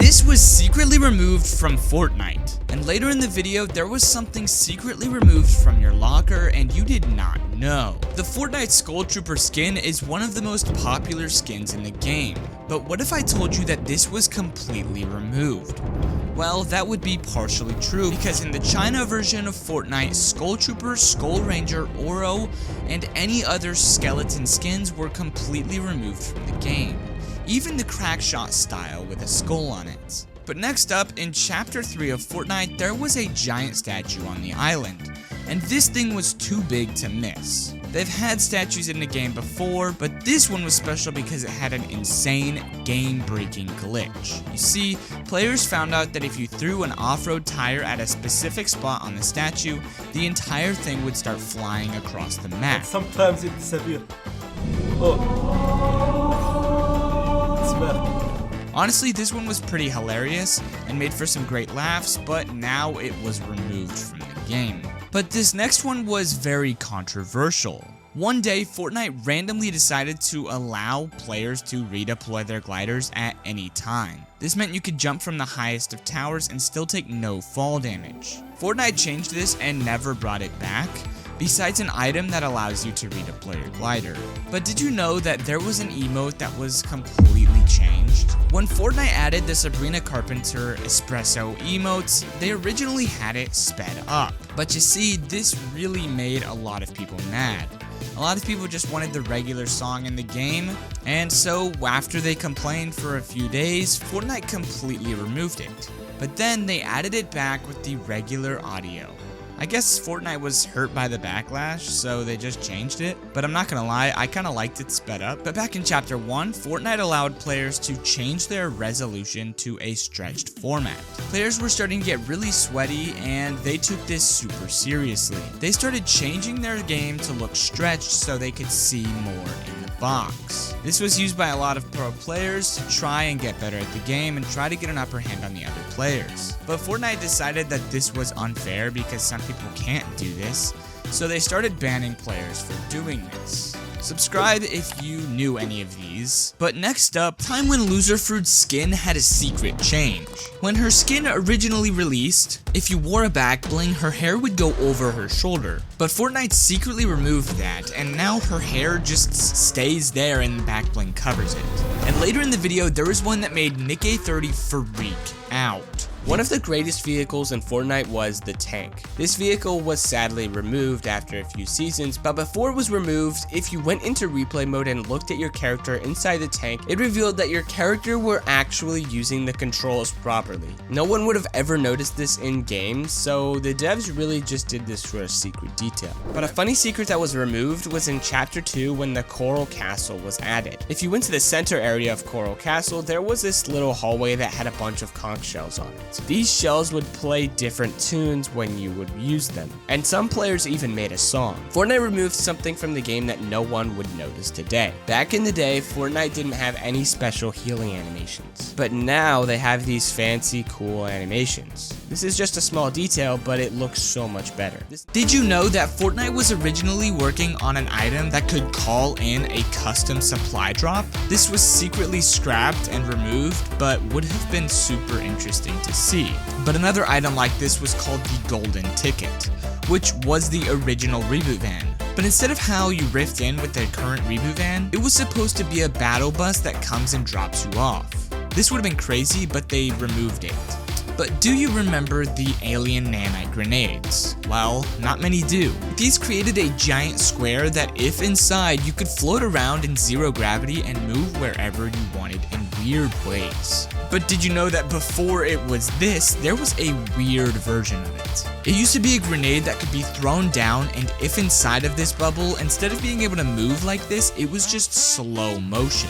This was secretly removed from Fortnite. And later in the video, there was something secretly removed from your locker and you did not know. The Fortnite Skull Trooper skin is one of the most popular skins in the game. But what if I told you that this was completely removed? Well, that would be partially true, because in the China version of Fortnite, Skull Trooper, Skull Ranger, Oro, and any other skeleton skins were completely removed from the game. Even the crackshot style with a skull on it. But next up, in Chapter 3 of Fortnite, there was a giant statue on the island, and this thing was too big to miss. They've had statues in the game before, but this one was special because it had an insane game-breaking glitch. You see, players found out that if you threw an off-road tire at a specific spot on the statue, the entire thing would start flying across the map. Sometimes it disappears. Oh. Honestly, this one was pretty hilarious and made for some great laughs, but now it was removed from the game. But this next one was very controversial. One day, Fortnite randomly decided to allow players to redeploy their gliders at any time. This meant you could jump from the highest of towers and still take no fall damage. Fortnite changed this and never brought it back, besides an item that allows you to redeploy your glider. But did you know that there was an emote that was completely changed? When Fortnite added the Sabrina Carpenter Espresso emotes, they originally had it sped up. But you see, this really made a lot of people mad. A lot of people just wanted the regular song in the game, and so after they complained for a few days, Fortnite completely removed it. But then they added it back with the regular audio. I guess Fortnite was hurt by the backlash, so they just changed it. But I'm not gonna lie, I kinda liked it sped up. But back in Chapter 1, Fortnite allowed players to change their resolution to a stretched format. Players were starting to get really sweaty, and they took this super seriously. They started changing their game to look stretched so they could see more in the box. This was used by a lot of pro players to try and get better at the game and try to get an upper hand on the other players. But Fortnite decided that this was unfair because some people can't do this, so they started banning players for doing this. Subscribe if you knew any of these. But next up, time when Loserfruit's skin had a secret change. When her skin originally released, if you wore a back bling, her hair would go over her shoulder. But Fortnite secretly removed that, and now her hair just stays there and the back bling covers it. And later in the video, there was one that made Nick-A30 freak out. One of the greatest vehicles in Fortnite was the tank. This vehicle was sadly removed after a few seasons, but before it was removed, if you went into replay mode and looked at your character inside the tank, it revealed that your character were actually using the controls properly. No one would have ever noticed this in games, so the devs really just did this for a secret detail. But a funny secret that was removed was in Chapter 2 when the Coral Castle was added. If you went to the center area of Coral Castle, there was this little hallway that had a bunch of conch shells on it. These shells would play different tunes when you would use them, and some players even made a song. Fortnite removed something from the game that no one would notice today. Back in the day, Fortnite didn't have any special healing animations, but now they have these fancy, cool animations. This is just a small detail, but it looks so much better. Did you know that Fortnite was originally working on an item that could call in a custom supply drop? This was secretly scrapped and removed, but would have been super interesting to see. But another item like this was called the Golden Ticket, which was the original reboot van. But instead of how you rift in with the current reboot van, it was supposed to be a battle bus that comes and drops you off. This would have been crazy, but they removed it. But do you remember the alien nanite grenades? Well, not many do. These created a giant square that if inside, you could float around in zero gravity and move wherever you wanted in weird ways. But did you know that before it was this, there was a weird version of it? It used to be a grenade that could be thrown down, and if inside of this bubble, instead of being able to move like this, it was just slow motion.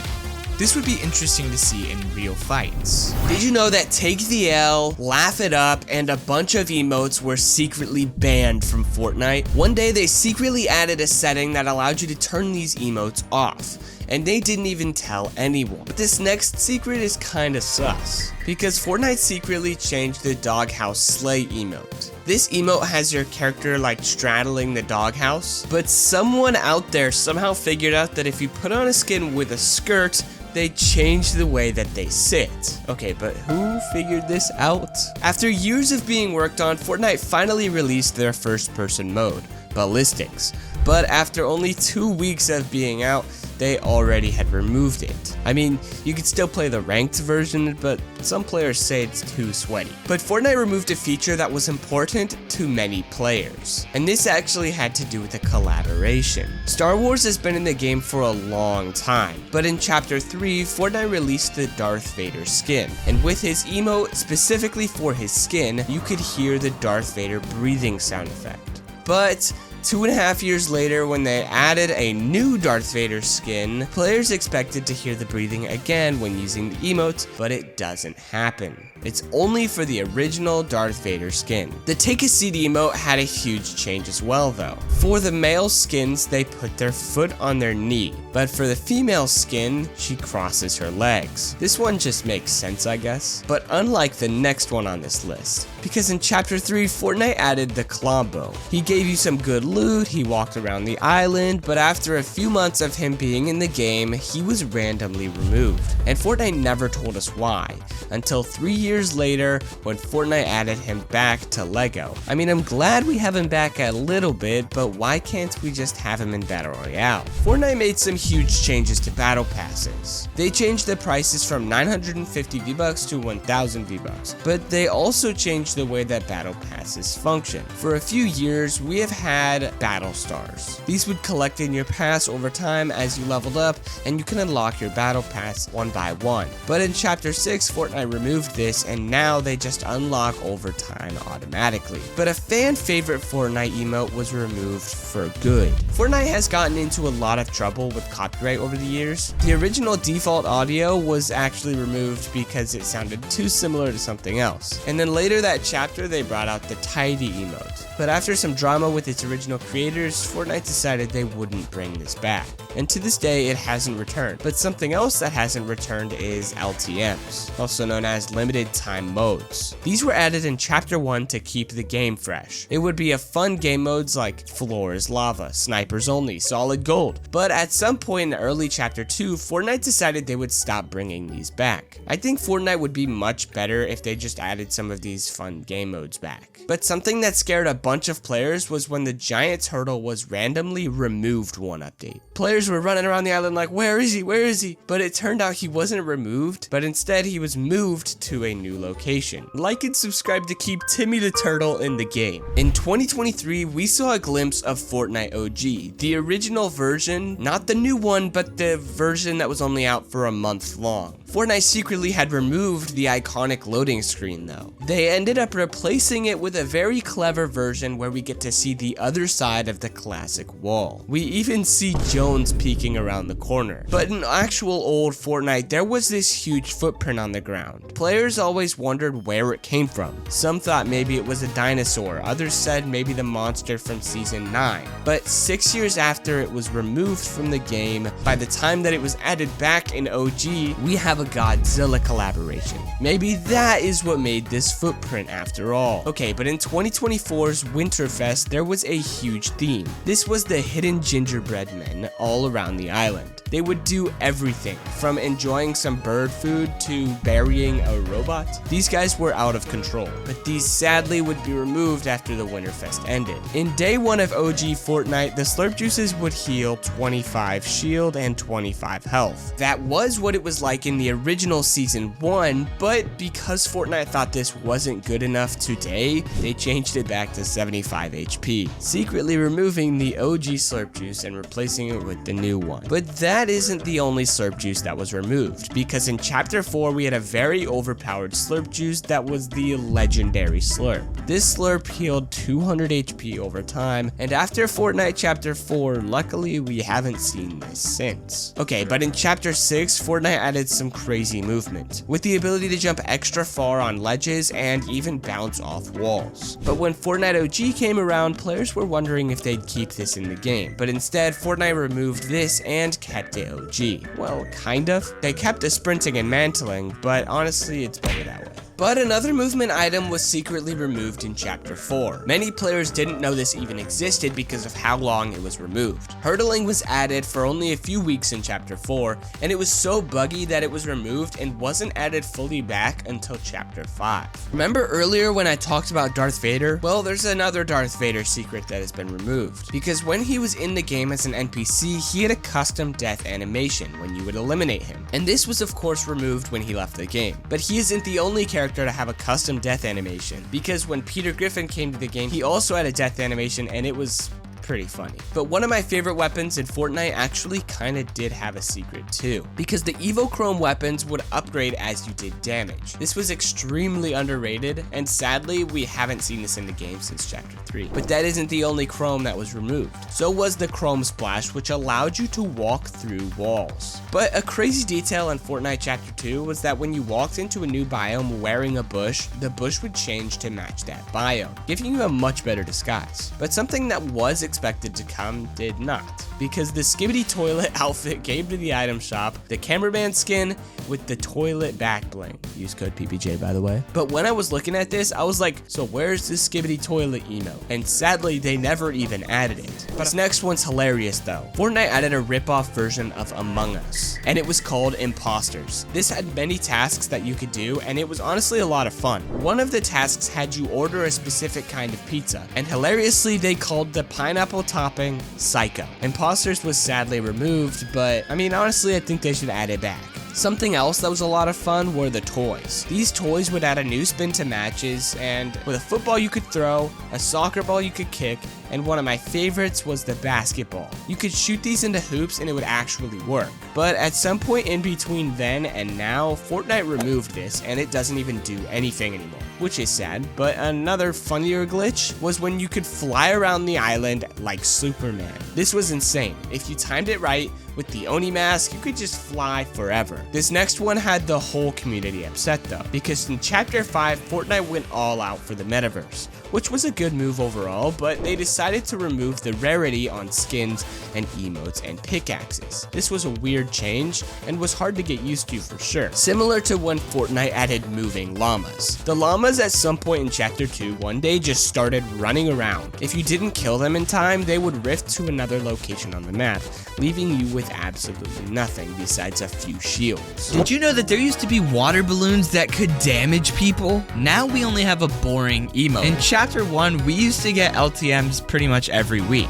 This would be interesting to see in real fights. Did you know that Take the L, Laugh It Up, and a bunch of emotes were secretly banned from Fortnite? One day they secretly added a setting that allowed you to turn these emotes off, and they didn't even tell anyone. But this next secret is kinda sus, because Fortnite secretly changed the doghouse sleigh emote. This emote has your character like straddling the doghouse, but someone out there somehow figured out that if you put on a skin with a skirt, They changed the way that they sit. Okay, but who figured this out? After years of being worked on, Fortnite finally released their first-person mode, Ballistics. But after only 2 weeks of being out, they already had removed it. I mean, you could still play the ranked version, but some players say it's too sweaty. But Fortnite removed a feature that was important to many players, and this actually had to do with a collaboration. Star Wars has been in the game for a long time, but in Chapter 3, Fortnite released the Darth Vader skin, and with his emote specifically for his skin, you could hear the Darth Vader breathing sound effect. But 2.5 years later, when they added a new Darth Vader skin, players expected to hear the breathing again when using the emote, but it doesn't happen. It's only for the original Darth Vader skin. The Take a Seat emote had a huge change as well though. For the male skins, they put their foot on their knee, but for the female skin, she crosses her legs. This one just makes sense, I guess. But unlike the next one on this list, because in Chapter 3, Fortnite added the Klombo. He gave you some good loot, he walked around the island, but after a few months of him being in the game, he was randomly removed. And Fortnite never told us why, until 3 years later when Fortnite added him back to LEGO. I mean, I'm glad we have him back a little bit, but why can't we just have him in Battle Royale? Fortnite made some huge changes to battle passes. They changed the prices from 950 V-Bucks to 1000 V-Bucks, but they also changed the way that battle passes function. For a few years, we have had battle stars. These would collect in your pass over time as you leveled up, and you can unlock your battle pass one by one. But in Chapter 6, Fortnite removed this, and now they just unlock over time automatically. But a fan favorite Fortnite emote was removed for good. Fortnite has gotten into a lot of trouble with copyright over the years. The original default audio was actually removed because it sounded too similar to something else. And then later that chapter, they brought out the tidy emote. But after some drama with its original creators, Fortnite decided they wouldn't bring this back. And to this day, it hasn't returned. But something else that hasn't returned is LTMs, also known as limited time modes. These were added in Chapter 1 to keep the game fresh. It would be a fun game modes like Floor is Lava, Snipers Only, Solid Gold. But at some point in early Chapter 2, Fortnite decided they would stop bringing these back. I think Fortnite would be much better if they just added some of these fun game modes back. But something that scared a bunch of players was when the giant turtle was randomly removed one update. Players were running around the island like, where is he, where is he? But it turned out he wasn't removed, but instead he was moved to a new location. Like and subscribe to keep Timmy the Turtle in the game. In 2023, we saw a glimpse of Fortnite OG, the original version, not the new one, but the version that was only out for a month long. Fortnite secretly had removed the iconic loading screen though. They ended up replacing it with a very clever version where we get to see the other side of the classic wall. We even see Jones peeking around the corner. But in actual old Fortnite, there was this huge footprint on the ground. Players always wondered where it came from. Some thought maybe it was a dinosaur, others said maybe the monster from Season 9. But 6 years after it was removed from the game, by the time that it was added back in OG, we have a Godzilla collaboration. Maybe that is what made this footprint after all. Okay, but in 2024's Winterfest, there was a huge theme. This was the hidden gingerbread men all around the island. They would do everything, from enjoying some bird food to burying a robot. These guys were out of control, but these sadly would be removed after the Winterfest ended. In day 1 of OG Fortnite, the slurp juices would heal 25 shield and 25 health. That was what it was like in the original Season 1, but because Fortnite thought this wasn't good enough today, they changed it back to 75 HP, secretly removing the OG slurp juice and replacing it with the new one. But that isn't the only slurp juice that was removed, because in Chapter 4 we had a very overpowered slurp juice that was the legendary slurp. This slurp healed 200 HP over time, and after Fortnite Chapter 4, luckily we haven't seen this since. Okay, but in Chapter 6, Fortnite added some crazy movement, with the ability to jump extra far on ledges and even bounce off walls. But when Fortnite OG came around, players were wondering if they'd keep this in the game, but instead Fortnite removed this and kept it OG. Well, kind of. They kept the sprinting and mantling, but honestly it's better that way. But another movement item was secretly removed in Chapter 4. Many players didn't know this even existed because of how long it was removed. Hurdling was added for only a few weeks in Chapter 4, and it was so buggy that it was removed and wasn't added fully back until Chapter 5. Remember earlier when I talked about Darth Vader? Well, there's another Darth Vader secret that has been removed, because when he was in the game as an NPC, he had a custom death animation when you would eliminate him, and this was of course removed when he left the game. But he isn't the only character to have a custom death animation, because when Peter Griffin came to the game, he also had a death animation, and it was pretty funny. But one of my favorite weapons in Fortnite actually kinda did have a secret too, because the Evo Chrome weapons would upgrade as you did damage. This was extremely underrated, and sadly we haven't seen this in the game since Chapter 3. But that isn't the only Chrome that was removed. So was the Chrome Splash, which allowed you to walk through walls. But a crazy detail in Fortnite Chapter 2 was that when you walked into a new biome wearing a bush, the bush would change to match that biome, giving you a much better disguise. But something that was expected to come did not, because the Skibbity Toilet outfit came to the item shop, the cameraman skin with the toilet back bling. Use code PPJ, by the way. But when I was looking at this, I was like, so where's this Skibbity Toilet emote? And sadly, they never even added it. But this next one's hilarious though. Fortnite added a rip-off version of Among Us, and it was called Imposters. This had many tasks that you could do, and it was honestly a lot of fun. One of the tasks had you order a specific kind of pizza, and hilariously, they called the pineapple topping Psycho. Imposters was sadly removed, but I mean, honestly, I think they should add it back. Something else that was a lot of fun were the toys. These toys would add a new spin to matches, and with a football you could throw, a soccer ball you could kick, and one of my favorites was the basketball. You could shoot these into hoops and it would actually work. But at some point in between then and now, Fortnite removed this and it doesn't even do anything anymore, which is sad. But another funnier glitch was when you could fly around the island like Superman. This was insane. If you timed it right, with the Oni mask, you could just fly forever. This next one had the whole community upset though, because in Chapter 5, Fortnite went all out for the metaverse, which was a good move overall, but they decided to remove the rarity on skins and emotes and pickaxes. This was a weird change and was hard to get used to for sure. Similar to when Fortnite added moving llamas. The llamas at some point in Chapter 2 one day just started running around. If you didn't kill them in time, they would rift to another location on the map, leaving you with absolutely nothing besides a few shields. Did you know that there used to be water balloons that could damage people? Now we only have a boring emote. In Chapter 1, we used to get LTMs pretty much every week.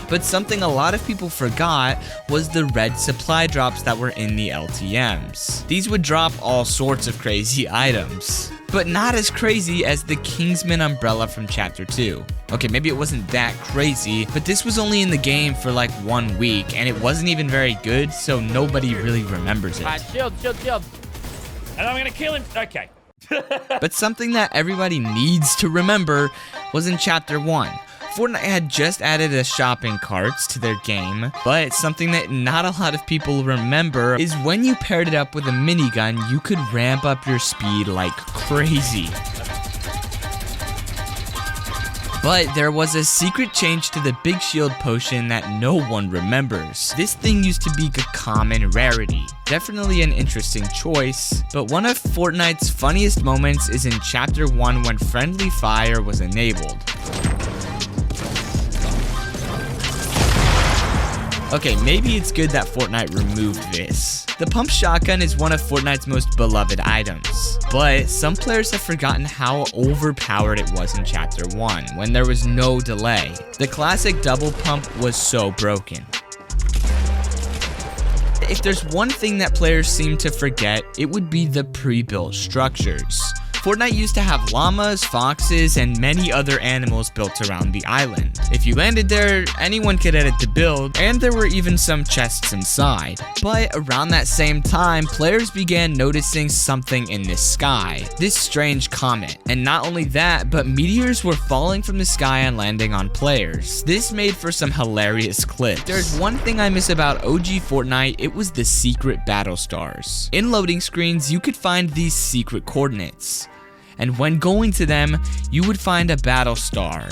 But something a lot of people forgot was the red supply drops that were in the LTMs. These would drop all sorts of crazy items, but not as crazy as the Kingsman umbrella from Chapter 2. Okay, maybe it wasn't that crazy, but this was only in the game for like 1 week, and it wasn't even very good, so nobody really remembers it. Alright, shield. And I'm gonna kill him. Okay. But something that everybody needs to remember was in Chapter 1. Fortnite had just added a shopping carts to their game, but something that not a lot of people remember is when you paired it up with a minigun, you could ramp up your speed like crazy. But there was a secret change to the Big Shield potion that no one remembers. This thing used to be a common rarity. Definitely an interesting choice, but one of Fortnite's funniest moments is in Chapter 1 when friendly fire was enabled. Okay, maybe it's good that Fortnite removed this. The pump shotgun is one of Fortnite's most beloved items, but some players have forgotten how overpowered it was in Chapter 1 when there was no delay. The classic double pump was so broken. If there's one thing that players seem to forget, it would be the pre-built structures. Fortnite used to have llamas, foxes, and many other animals built around the island. If you landed there, anyone could edit the build, and there were even some chests inside. But around that same time, players began noticing something in the sky, this strange comet. And not only that, but meteors were falling from the sky and landing on players. This made for some hilarious clips. There's one thing I miss about OG Fortnite, it was the secret battle stars. In loading screens, you could find these secret coordinates. and when going to them, you would find a battle star.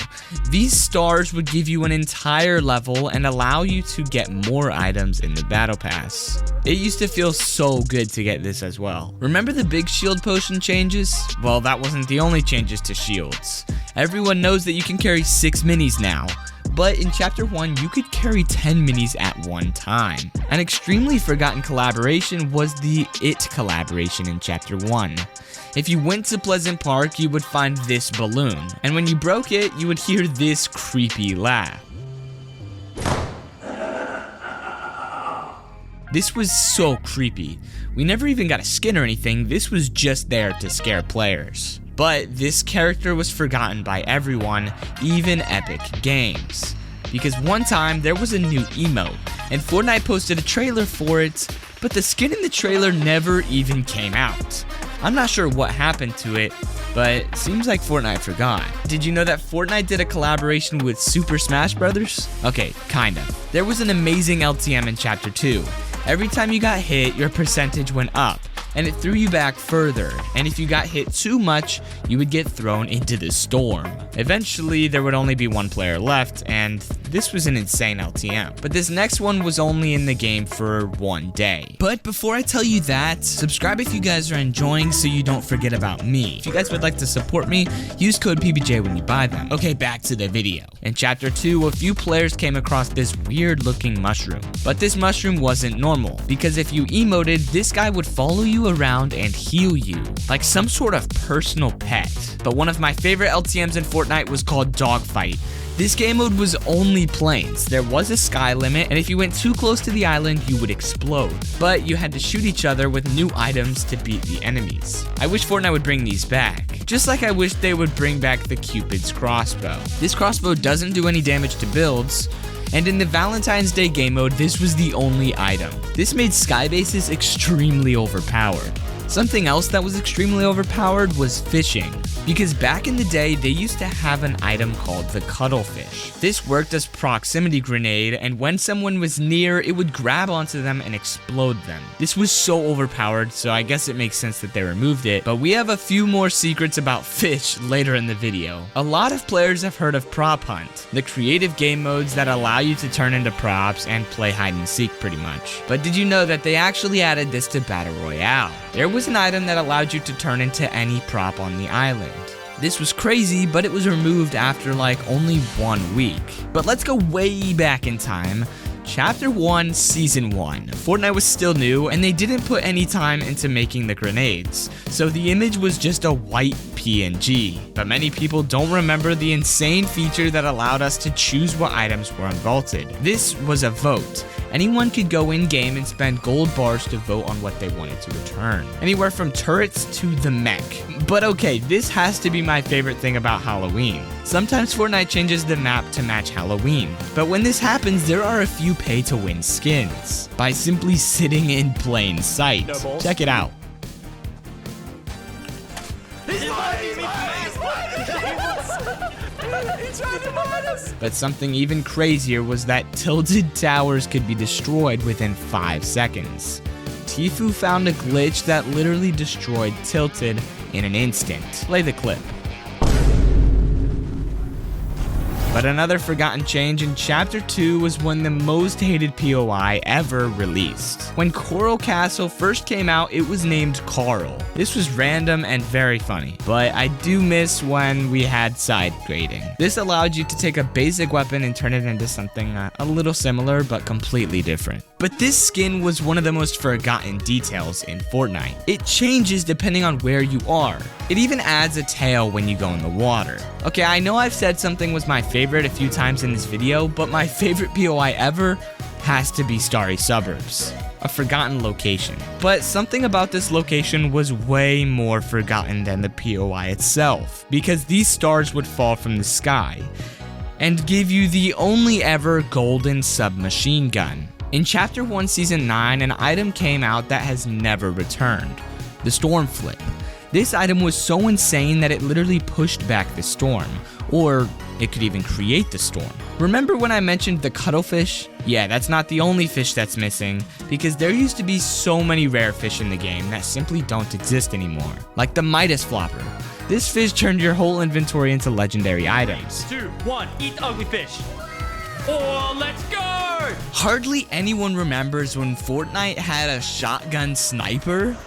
These stars would give you an entire level and allow you to get more items in the battle pass. It used to feel so good to get this as well. Remember the big shield potion changes? Well, that wasn't the only changes to shields. Everyone knows that you can carry 6 minis now, but in Chapter 1, you could carry 10 minis at one time. An extremely forgotten collaboration was the It collaboration in Chapter 1. If you went to Pleasant Park, you would find this balloon, and when you broke it, you would hear this creepy laugh. This was so creepy. We never even got a skin or anything, this was just there to scare players. But this character was forgotten by everyone, even Epic Games. Because one time there was a new emote, and Fortnite posted a trailer for it, but the skin in the trailer never even came out. I'm not sure what happened to it, but it seems like Fortnite forgot. Did you know that Fortnite did a collaboration with Super Smash Bros? Okay, kinda. There was an amazing LTM in Chapter 2. Every time you got hit, your percentage went up, and it threw you back further, and if you got hit too much, you would get thrown into the storm. Eventually, there would only be one player left, and this was an insane LTM. But this next one was only in the game for 1 day. But before I tell you that, subscribe if you guys are enjoying so you don't forget about me. If you guys would like to support me, use code PBJ when you buy them. Okay, back to the video. In Chapter 2, a few players came across this weird looking mushroom. But this mushroom wasn't normal, because if you emoted, this guy would follow you around and heal you, like some sort of personal pet. But one of my favorite LTMs in Fortnite was called Dogfight. This game mode was only planes. There was a sky limit, and if you went too close to the island, you would explode. But you had to shoot each other with new items to beat the enemies. I wish Fortnite would bring these back. Just like I wish they would bring back the Cupid's crossbow. This crossbow doesn't do any damage to builds, and in the Valentine's Day game mode, this was the only item. This made sky bases extremely overpowered. Something else that was extremely overpowered was fishing, because back in the day, they used to have an item called the cuttlefish. This worked as proximity grenade, and when someone was near, it would grab onto them and explode them. This was so overpowered, so I guess it makes sense that they removed it, but we have a few more secrets about fish later in the video. A lot of players have heard of Prop Hunt, the creative game modes that allow you to turn into props and play hide and seek pretty much. But did you know that they actually added this to Battle Royale? There was an item that allowed you to turn into any prop on the island. This was crazy, but it was removed after like only 1 week. But let's go way back in time. Chapter 1, Season 1. Fortnite was still new, and they didn't put any time into making the grenades, so the image was just a white PNG. But many people don't remember the insane feature that allowed us to choose what items were unvaulted. This was a vote. Anyone could go in-game and spend gold bars to vote on what they wanted to return. Anywhere from turrets to the mech. But okay, this has to be my favorite thing about Halloween. Sometimes Fortnite changes the map to match Halloween, but when this happens, there are a few pay-to-win skins by simply sitting in plain sight. No, check it out. But something even crazier was that tilted towers could be destroyed within 5 seconds. Tfue found a glitch that literally destroyed Tilted in an instant. Play the clip. But another forgotten change in Chapter 2 was when the most hated POI ever released. When Coral Castle first came out, it was named Carl. This was random and very funny, but I do miss when we had side grading. This allowed you to take a basic weapon and turn it into something a little similar but completely different. But this skin was one of the most forgotten details in Fortnite. It changes depending on where you are. It even adds a tail when you go in the water. Okay, I know I've said something was my favorite a few times in this video, but my favorite POI ever has to be Starry Suburbs, a forgotten location. But something about this location was way more forgotten than the POI itself, because these stars would fall from the sky and give you the only ever golden submachine gun. In Chapter 1 Season 9, an item came out that has never returned, the Storm Flip. This item was so insane that it literally pushed back the storm, or it could even create the storm. Remember when I mentioned the cuttlefish? Yeah, that's not the only fish that's missing, because there used to be so many rare fish in the game that simply don't exist anymore, like the Midas Flopper. This fish turned your whole inventory into legendary items. 2, 1, eat ugly fish. Oh, let's go! Hardly anyone remembers when Fortnite had a shotgun sniper.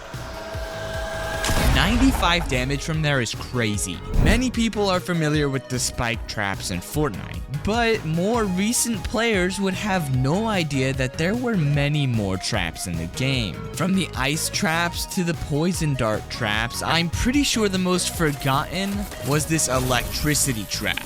95 damage from there is crazy. Many people are familiar with the spike traps in Fortnite, but more recent players would have no idea that there were many more traps in the game. From the ice traps to the poison dart traps, I'm pretty sure the most forgotten was this electricity trap.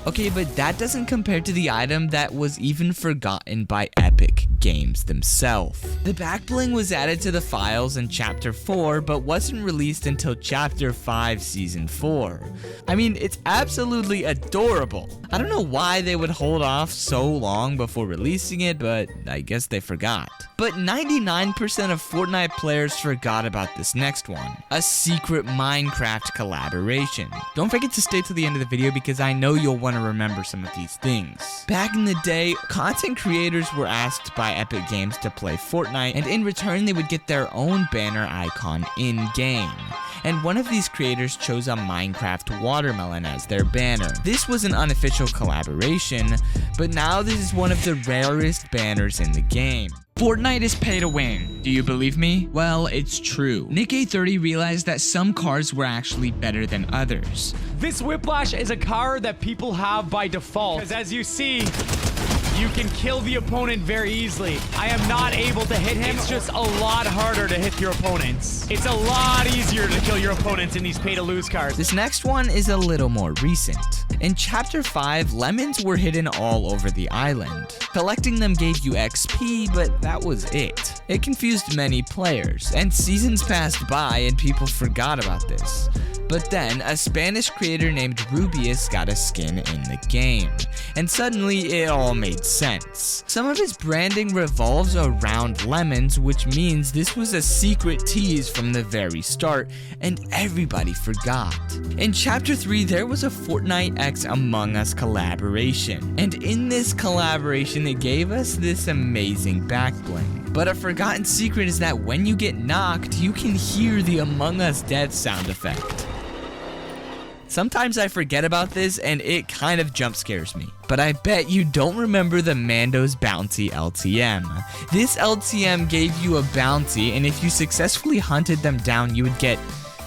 Okay, but that doesn't compare to the item that was even forgotten by Epic Games themselves. The back bling was added to the files in Chapter 4, but wasn't released until Chapter 5 Season 4. I mean, it's absolutely adorable. I don't know why they would hold off so long before releasing it, but I guess they forgot. But 99% of Fortnite players forgot about this next one, a secret Minecraft collaboration. Don't forget to stay to the end of the video because I know you'll want to remember some of these things. Back in the day, content creators were asked by Epic Games to play Fortnite, and in return they would get their own banner icon in-game. And one of these creators chose a Minecraft watermelon as their banner. This was an unofficial collaboration, but now this is one of the rarest banners in the game. Fortnite is pay to win. Do you believe me? Well, it's true. Nick A30 realized that some cars were actually better than others. This Whiplash is a car that people have by default, because as you see, you can kill the opponent very easily. I am not able to hit him. It's just a lot harder to hit your opponents. It's a lot easier to kill your opponents in these pay-to-lose cars. This next one is a little more recent. In Chapter 5, lemons were hidden all over the island. Collecting them gave you XP, but that was it. It confused many players, and seasons passed by and people forgot about this. But then, a Spanish creator named Rubius got a skin in the game, and suddenly it all made sense. Some of his branding revolves around lemons, which means this was a secret tease from the very start, and everybody forgot. In Chapter 3, there was a Fortnite X Among Us collaboration, and in this collaboration, it gave us this amazing back bling. But a forgotten secret is that when you get knocked, you can hear the Among Us death sound effect. Sometimes I forget about this and it kind of jump scares me. But I bet you don't remember the Mando's Bounty LTM. This LTM gave you a bounty, and if you successfully hunted them down, you would get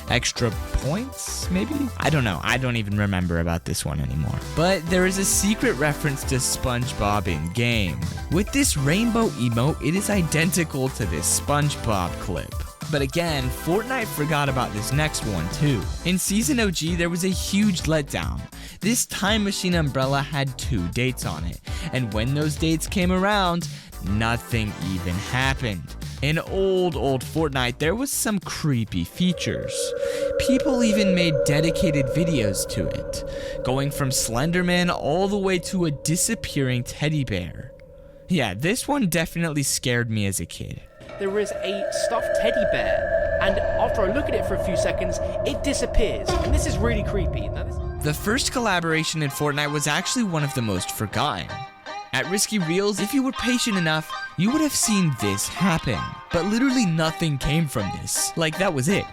extra points, maybe? I don't know. I don't even remember about this one anymore. But there is a secret reference to SpongeBob in game. With this rainbow emote, it is identical to this SpongeBob clip. But again, Fortnite forgot about this next one too. In Season OG, there was a huge letdown. This time machine umbrella had 2 dates on it, and when those dates came around, nothing even happened. In old Fortnite, there was some creepy features. People even made dedicated videos to it, going from Slenderman all the way to a disappearing teddy bear. Yeah, this one definitely scared me as a kid. There is a stuffed teddy bear, and after I look at it for a few seconds, it disappears, and this is really creepy. The first collaboration in Fortnite was actually one of the most forgotten. At Risky Reels, if you were patient enough, you would have seen this happen. But literally nothing came from this. Like, that was it.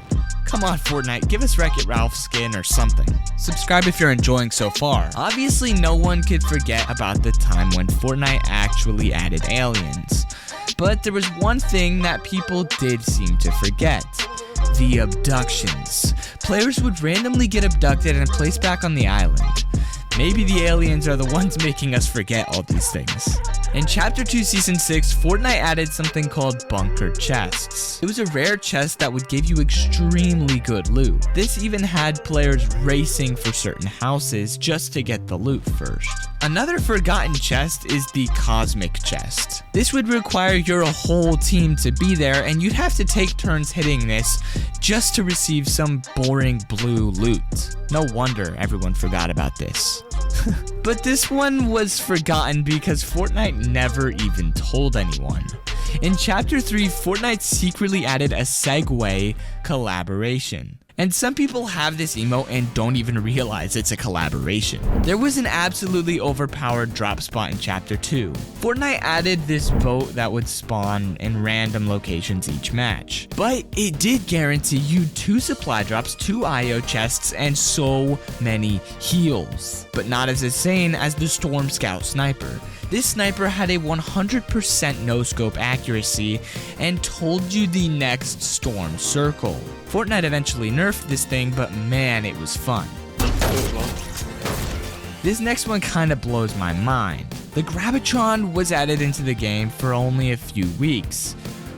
Come on, Fortnite, give us Wreck-It Ralph skin or something. Subscribe if you're enjoying so far. Obviously, no one could forget about the time when Fortnite actually added aliens. But there was one thing that people did seem to forget. The abductions. Players would randomly get abducted and placed back on the island. Maybe the aliens are the ones making us forget all these things. In Chapter 2 Season 6, Fortnite added something called bunker chests. It was a rare chest that would give you extremely good loot. This even had players racing for certain houses just to get the loot first. Another forgotten chest is the cosmic chest. This would require your whole team to be there, and you'd have to take turns hitting this just to receive some boring blue loot. No wonder everyone forgot about this. But this one was forgotten because Fortnite never even told anyone. In Chapter 3, Fortnite secretly added a Segway collaboration. And some people have this emote and don't even realize it's a collaboration. There was an absolutely overpowered drop spot in Chapter 2. Fortnite added this boat that would spawn in random locations each match. But it did guarantee you 2 supply drops, 2 IO chests, and so many heals. But not as insane as the Storm Scout Sniper. This sniper had a 100% no-scope accuracy and told you the next storm circle. Fortnite eventually nerfed this thing, but man, it was fun. This next one kinda blows my mind. The Gravitron was added into the game for only a few weeks,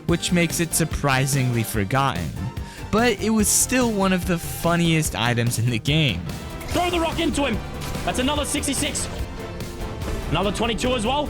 which makes it surprisingly forgotten. But it was still one of the funniest items in the game. Throw the rock into him. That's another 66. Another 22 as well.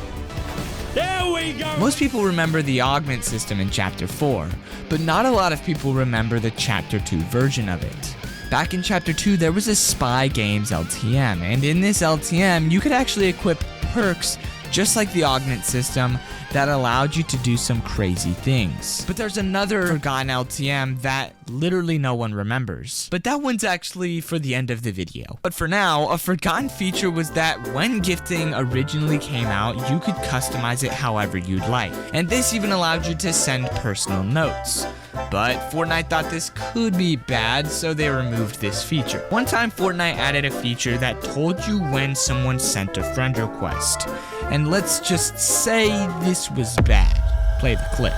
There we go. Most people remember the augment system in Chapter 4, but not a lot of people remember the Chapter 2 version of it. Back in Chapter 2, there was a Spy Games LTM, and in this LTM, you could actually equip perks just like the augment system that allowed you to do some crazy things. But there's another forgotten LTM that literally no one remembers. But that one's actually for the end of the video. But for now, a forgotten feature was that when gifting originally came out, you could customize it however you'd like. And this even allowed you to send personal notes. But Fortnite thought this could be bad, so they removed this feature. One time, Fortnite added a feature that told you when someone sent a friend request. And let's just say this was bad. Play the clip.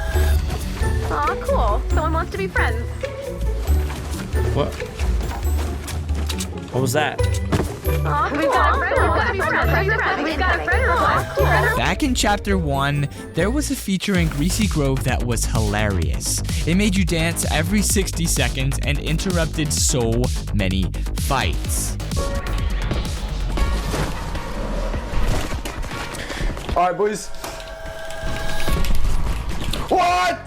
Aw, cool. Someone wants to be friends. What? What was that? Aw, cool. We've got a friend. We've got a friend request. Cool. Back in Chapter 1, there was a feature in Greasy Grove that was hilarious. It made you dance every 60 seconds and interrupted so many fights. Alright, boys. What?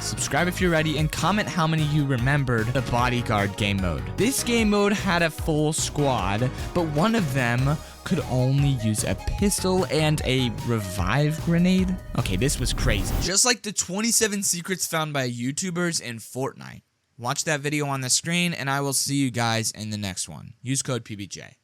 Subscribe if you're ready and comment how many you remembered the bodyguard game mode. This game mode had a full squad, but one of them could only use a pistol and a revive grenade. Okay, this was crazy. Just like the 27 secrets found by YouTubers in Fortnite. Watch that video on the screen and I will see you guys in the next one. Use code PBJ.